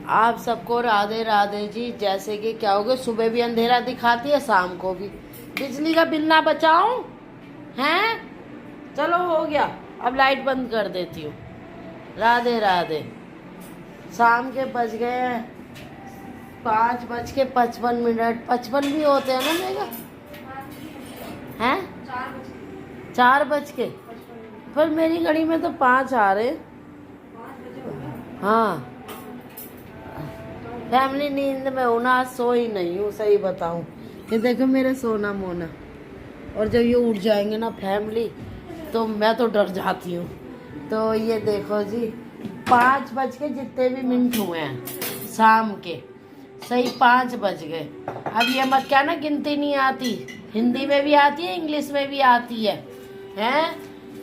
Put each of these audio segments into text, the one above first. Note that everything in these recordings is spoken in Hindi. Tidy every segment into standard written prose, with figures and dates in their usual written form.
आप सबको राधे राधे जी। जैसे कि क्या हो गया, सुबह भी अंधेरा दिखाती है, शाम को भी। बिजली का बिल ना बचाऊं हैं? चलो हो गया, अब लाइट बंद कर देती हूँ। राधे राधे। शाम के बज गए हैं 5:55। 55 भी होते हैं ना मेगा? हैं? 4 बज के। पर मेरी घड़ी में तो 5 आ रहे। हाँ, फैमिली नींद में हूँ ना, आज सोई नहीं हूँ, सही बताऊँ। ये देखो मेरे सोना मोना। और जब ये उठ जाएंगे ना फैमिली, तो मैं तो डर जाती हूँ। तो ये देखो जी, 5 बज के जितने भी मिनट हुए हैं शाम के, सही 5 बज गए। अब ये मत क्या ना, गिनती नहीं आती, हिंदी में भी आती है, इंग्लिश में भी आती है। हैं?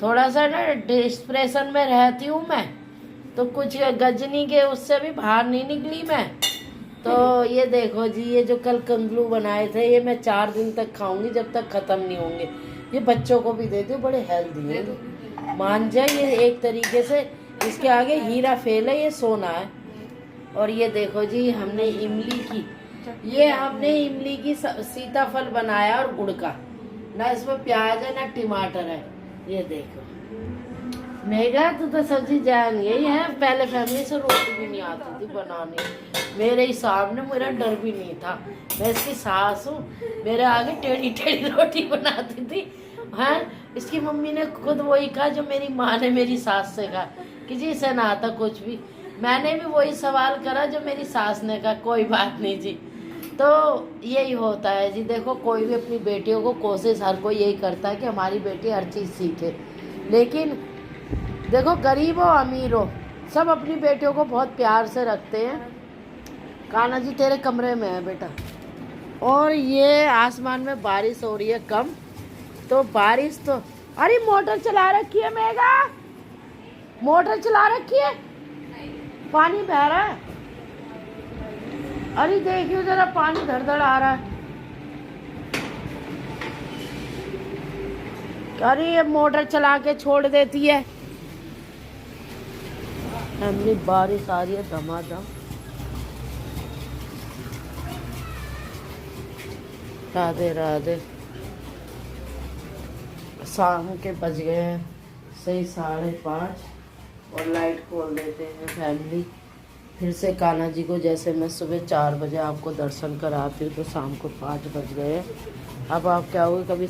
थोड़ा सा ना डिस्प्रेशन में रहती हूँ मैं, तो कुछ गजनी के उससे भी बाहर नहीं निकली मैं। तो ये देखो जी, ये जो कल कंगलू बनाए थे, ये मैं 4 दिन तक खाऊंगी जब तक खत्म नहीं होंगे। ये बच्चों को भी दे दो, बड़े हेल्दी है। मान जाए, ये एक तरीके से इसके आगे हीरा फेल है, ये सोना है। और ये देखो जी, हमने इमली की सीताफल बनाया, और गुड़ का। ना इसमें प्याज है ना टमाटर है। ये देखो मेघा, तू तो सब्जी जान गई है। पहले फैमिली से रोटी भी नहीं आती थी बनाने, मेरे हिसाब ने मेरा डर भी नहीं था। मैं इसकी सास हूँ, मेरे आगे टेढ़ी टेढ़ी रोटी बनाती थी। हैं? इसकी मम्मी ने खुद वही कहा जो मेरी माँ ने मेरी सास से कहा कि जी इसे ना आता कुछ भी। मैंने भी वही सवाल करा जो मेरी सास ने कहा, कोई बात नहीं जी। तो यही होता है जी। देखो, कोई भी अपनी बेटियों को कोशिश, हर कोई यही करता है कि हमारी बेटी हर चीज़ सीखे। लेकिन देखो, गरीब हो अमीर हो, सब अपनी बेटियों को बहुत प्यार से रखते हैं। कान्हा जी तेरे कमरे में है बेटा। और ये आसमान में बारिश हो रही है कम, तो बारिश तो, अरे मोटर चला रखी है मेगा, मोटर चला रखी है, पानी बह रहा है। अरे देखियो जरा, पानी धड़ धड़ आ रहा है। अरे ये मोटर चला के छोड़ देती है। फैमिली, बारिश आ रही है धमाधम। राधे राधे। शाम के बज गए हैं सही 5:30, और लाइट खोल देते हैं फैमिली। फिर से कान्हा जी को, जैसे मैं सुबह 4 बजे आपको दर्शन कराती हूँ, तो शाम को 5 बज गए। अब आप क्या होगी, कभी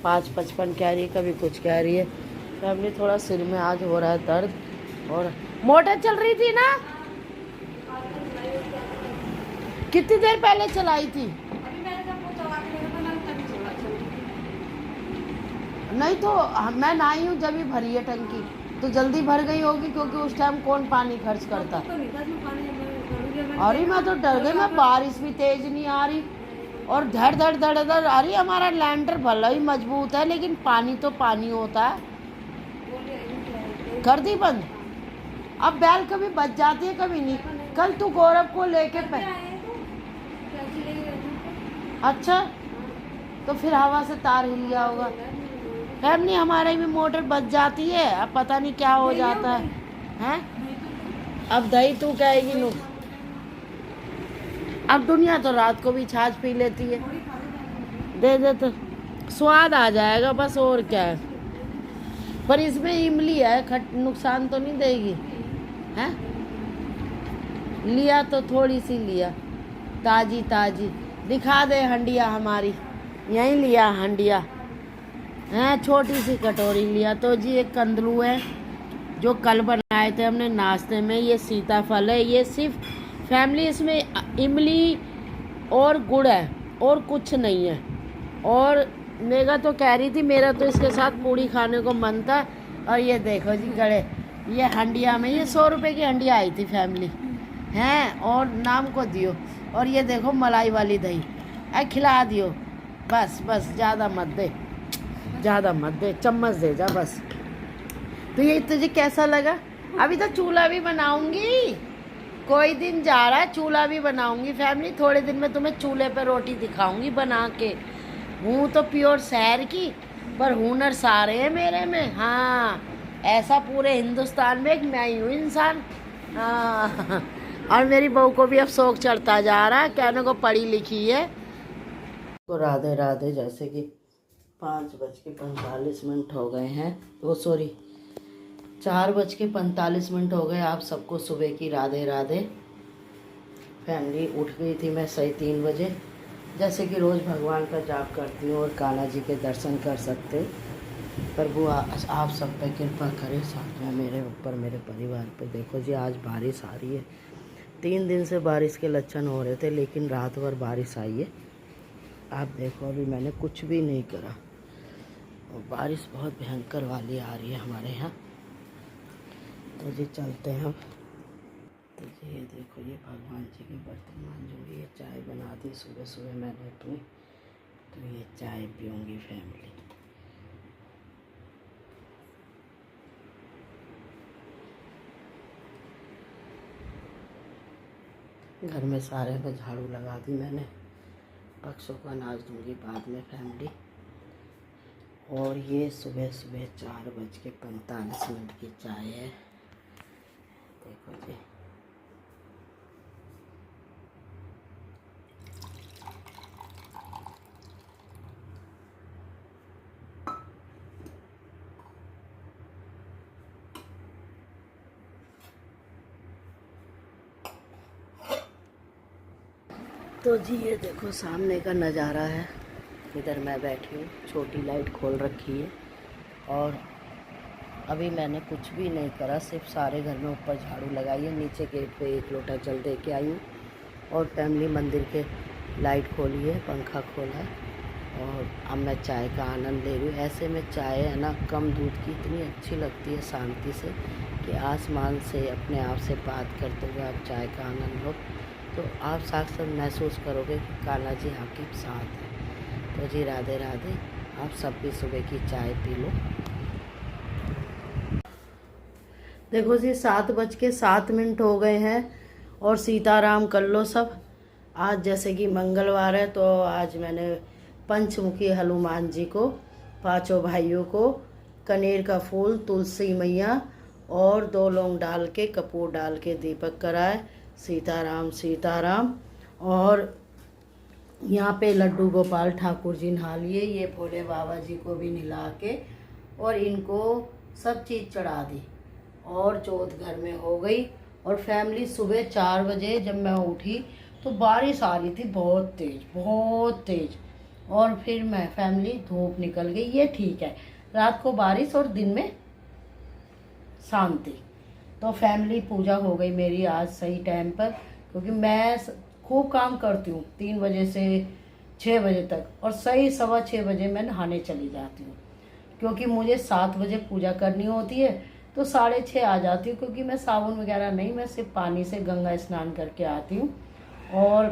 5:55 कह रही है, कभी कुछ कह रही है। फैमिली, थोड़ा सिर में आज हो रहा है दर्द। और मोटर चल रही थी ना, कितनी देर पहले चलाई थी? नहीं तो मैं नहाई हूँ जब ही भरी है टंकी, तो जल्दी भर गई होगी, क्योंकि उस टाइम कौन पानी खर्च करता। अरे मैं तो डर गई, मैं बारिश भी तेज नहीं आ रही, और धड़ धड़ धड़ धड़। अरे हमारा लैंडर भला ही मजबूत है, लेकिन पानी तो पानी होता है। कर दी बंद। अब बैल कभी बच जाती है, कभी नहीं। कल तू गौरव को लेके अच्छा, तो फिर हवा से तार हिल गया होगा। फैमिली, हमारे भी मोटर बच जाती है, अब पता नहीं क्या हो जाता है। हैं? अब दही तू कहेगी नु, अब दुनिया तो रात को भी छाछ पी लेती है। दे दे तो स्वाद आ जाएगा बस, और क्या है। पर इसमें इमली है, खट नुकसान तो नहीं देगी। हैं? लिया तो थोड़ी सी लिया, ताजी ताजी। दिखा दे हंडिया हमारी, यहीं लिया हंडिया है, छोटी सी कटोरी लिया। तो जी एक कंदलू है जो कल बनाए थे हमने नाश्ते में। ये सीताफल है, ये सिर्फ फैमिली, इसमें इमली और गुड़ है, और कुछ नहीं है। और मेगा तो कह रही थी, मेरा तो इसके साथ पूड़ी खाने को मन था। और ये देखो जी गड़े, ये हंडिया में, ये 100 रुपये की हंडिया आई थी फैमिली हैं, और नाम को दियो। और ये देखो मलाई वाली दही, खिला दियो बस बस, ज़्यादा मत दे, ज़्यादा मत दे, चम्मच दे जा बस। तो ये तुझे कैसा लगा? अभी तो चूल्हा भी बनाऊंगी, कोई दिन जा रहा है, चूल्हा भी बनाऊंगी फैमिली। थोड़े दिन में तुम्हें चूल्हे पे रोटी दिखाऊंगी बना के। हूँ तो प्योर शहर की, पर हुनर सारे हैं मेरे में। हाँ, ऐसा पूरे हिंदुस्तान में एक मैं ही हूँ इंसान। हाँ, और मेरी बहू को भी अब शौक चढ़ता जा रहा है, कहने को पढ़ी लिखी है। तो राधे राधे। जैसे कि 5:45 हो गए हैं, वो सॉरी 4:45 हो गए। आप सबको सुबह की राधे राधे। फैमिली उठ गई थी, मैं सही 3 बजे, जैसे कि रोज़ भगवान का जाप करती हूँ और कान्हा जी के दर्शन कर सकते। प्रभु आप सब पे कृपा करे, साथ में मेरे ऊपर, मेरे परिवार पे। देखो जी, आज बारिश आ रही है। 3 दिन से बारिश के लक्षण हो रहे थे, लेकिन रात भर बारिश आई है। आप देखो, अभी मैंने कुछ भी नहीं करा और बारिश बहुत भयंकर वाली आ रही है हमारे यहाँ। तो जी चलते हैं हम। तो जी ये देखो, ये भगवान जी के बर्तन मांजूंगी। ये चाय बना दी सुबह सुबह मैंने अपनी, तो ये चाय पीऊँगी फैमिली। घर में सारे में झाड़ू लगा दी मैंने। पक्षों को अनाज दूंगी बाद में फैमिली। और ये सुबह सुबह 4:45 की चाय है। देखो जी, तो जी ये देखो सामने का नज़ारा है। इधर मैं बैठी हूँ, छोटी लाइट खोल रखी है और अभी मैंने कुछ भी नहीं करा, सिर्फ सारे घर में ऊपर झाड़ू लगाई है। नीचे गेट पे 1 लोटा जल दे के आई हूँ और फैमिली मंदिर के लाइट खोली है, पंखा खोला है और अब मैं चाय का आनंद ले रही हूँ। ऐसे में चाय है ना, कम दूध की, इतनी अच्छी लगती है शांति से कि आसमान से अपने आप से बात करते हुए आप चाय का आनंद लो, तो आप साक्षात महसूस करोगे कि कान्हा जी आपके साथ है। तो जी राधे राधे। आप सब भी सुबह की चाय पी लो। देखो जी 7:07 हो गए हैं और सीताराम कर लो सब। आज जैसे कि मंगलवार है, तो आज मैंने पंचमुखी हनुमान जी को, 5 भाइयों को कनेर का फूल, तुलसी मैया और 2 लौंग डाल के, कपूर डाल के दीपक कराए। सीताराम सीताराम। और यहाँ पे लड्डू गोपाल ठाकुर जी नहा लिए, ये भोले बाबा जी को भी नहला के और इनको सब चीज़ चढ़ा दी और जोत घर में हो गई। और फैमिली सुबह 4 बजे जब मैं उठी तो बारिश आ रही थी, बहुत तेज़। और फिर मैं फैमिली धूप निकल गई, ये ठीक है। रात को बारिश और दिन में शांति। तो फैमिली पूजा हो गई मेरी आज सही टाइम पर, क्योंकि मैं खूब काम करती हूँ 3 बजे से 6 बजे तक, और सही 6:15 बजे मैं नहाने चली जाती हूँ, क्योंकि मुझे 7 बजे पूजा करनी होती है। तो 6:30 आ जाती हूँ, क्योंकि मैं साबुन वगैरह नहीं, मैं सिर्फ पानी से गंगा स्नान करके आती हूँ। और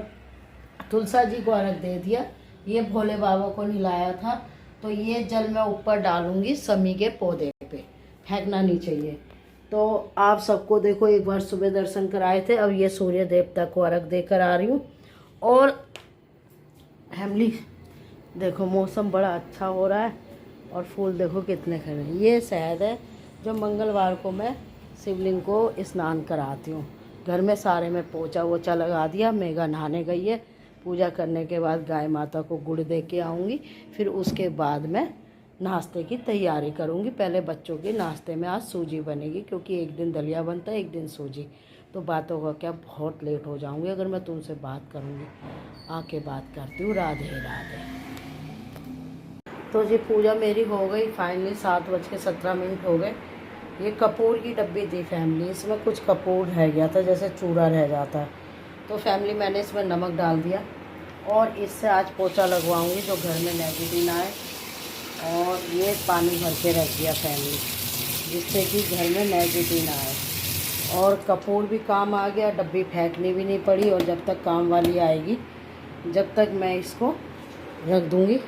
तुलसा जी को अर्घ दे दिया, ये भोले बाबा को नहलाया था। तो ये जल मैं ऊपर डालूंगी समी के पौधे पे, फेंकना नहीं चाहिए। तो आप सबको देखो, एक बार सुबह दर्शन कराए थे, अब ये सूर्य देवता को अर्घ देकर आ रही हूँ। और फैमिली देखो मौसम बड़ा अच्छा हो रहा है और फूल देखो कितने खिले हैं। ये शहद है जो मंगलवार को मैं शिवलिंग को स्नान कराती हूँ। घर में सारे में पोछा वोछा लगा दिया। मेघा नहाने गई है, पूजा करने के बाद गाय माता को गुड़ दे के आऊँगी, फिर उसके बाद मैं नाश्ते की तैयारी करूँगी। पहले बच्चों के नाश्ते में आज सूजी बनेगी, क्योंकि एक दिन दलिया बनता है, एक दिन सूजी। तो बातों का क्या, बहुत लेट हो जाऊँगी अगर मैं तुमसे बात करूँगी। आके बात करती हूँ। राधे राधे। तो जी पूजा मेरी हो गई फाइनली, 7:17 हो गए। ये कपूर की डब्बी थी फैमिली, इसमें कुछ कपूर रह गया था, जैसे चूड़ा रह जाता है। तो फैमिली मैंने इसमें नमक डाल दिया और इससे आज पोछा लगवाऊँगी, जो घर में नेगेटिव आए। और ये पानी भर के रख दिया फैमिली, जिससे कि घर में नेगेटिव ना आए। और कपूर भी काम आ गया, डब्बी फेंकनी भी नहीं पड़ी। और जब तक काम वाली आएगी, जब तक मैं इसको रख दूँगी।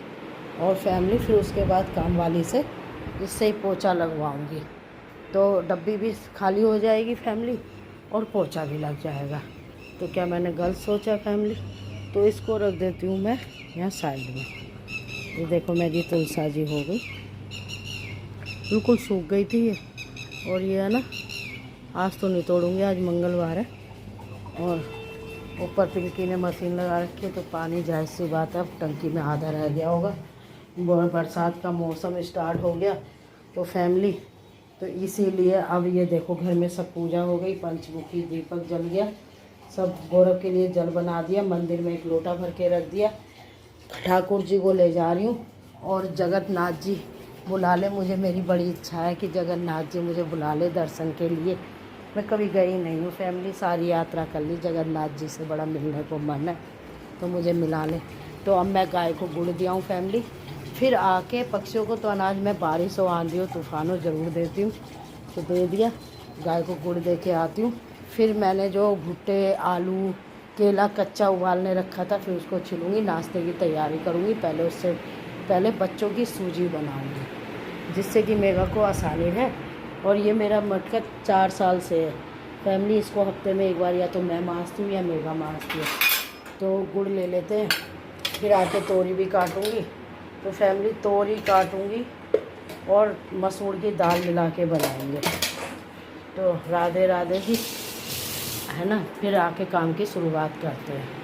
और फैमिली फिर उसके बाद काम वाली से इससे ही पोछा लगवाऊँगी, तो डब्बी भी खाली हो जाएगी फैमिली और पोछा भी लग जाएगा। तो क्या मैंने गलत सोचा फैमिली? तो इसको रख देती हूँ मैं यहाँ साइड में। ये देखो मेरी तुलसा जी हो गई, बिल्कुल सूख गई थी ये। और ये है ना, आज तो नहीं तोड़ूंगी, आज मंगलवार है। और ऊपर पिंकी ने मशीन लगा रखी है तो पानी जाहिर सी बात है अब टंकी में आधा रह गया होगा। बरसात का मौसम स्टार्ट हो गया तो फैमिली, तो इसीलिए अब ये देखो घर में सब पूजा हो गई, पंचमुखी दीपक जल गया, सब गौरव के लिए जल बना दिया, मंदिर में एक लोटा भर के रख दिया। ठाकुर जी को ले जा रही हूँ और जगन्नाथ जी बुला ले मुझे, मेरी बड़ी इच्छा है कि जगन्नाथ जी मुझे बुला ले दर्शन के लिए। मैं कभी गई नहीं हूँ फैमिली, सारी यात्रा कर ली, जगन्नाथ जी से बड़ा मिलने को मन है तो मुझे मिला ले। तो अब मैं गाय को गुड़ दिया हूँ फैमिली, फिर आके पक्षियों को तो अनाज में बारिश हो आंधी हो तूफानों ज़रूर देती हूँ, तो दे दिया, गाय को गुड़ दे के आती हूँ। फिर मैंने जो भुट्टे आलू केला कच्चा उबालने रखा था फिर उसको छिलूँगी, नाश्ते की तैयारी करूँगी। पहले उससे पहले बच्चों की सूजी बनाऊँगी जिससे कि मेघा को आसानी है। और ये मेरा मटका 4 साल से है फैमिली, इसको हफ्ते में एक बार या तो मैं मांजती हूँ या मेघा मांजती है। तो गुड़ ले लेते हैं, फिर आके तोरी भी काटूँगी, तो फैमिली तोरी काटूँगी और मसूर की दाल मिला के बनाएंगे। तो राधे राधे जी, है ना, फिर आके काम की शुरुआत करते हैं।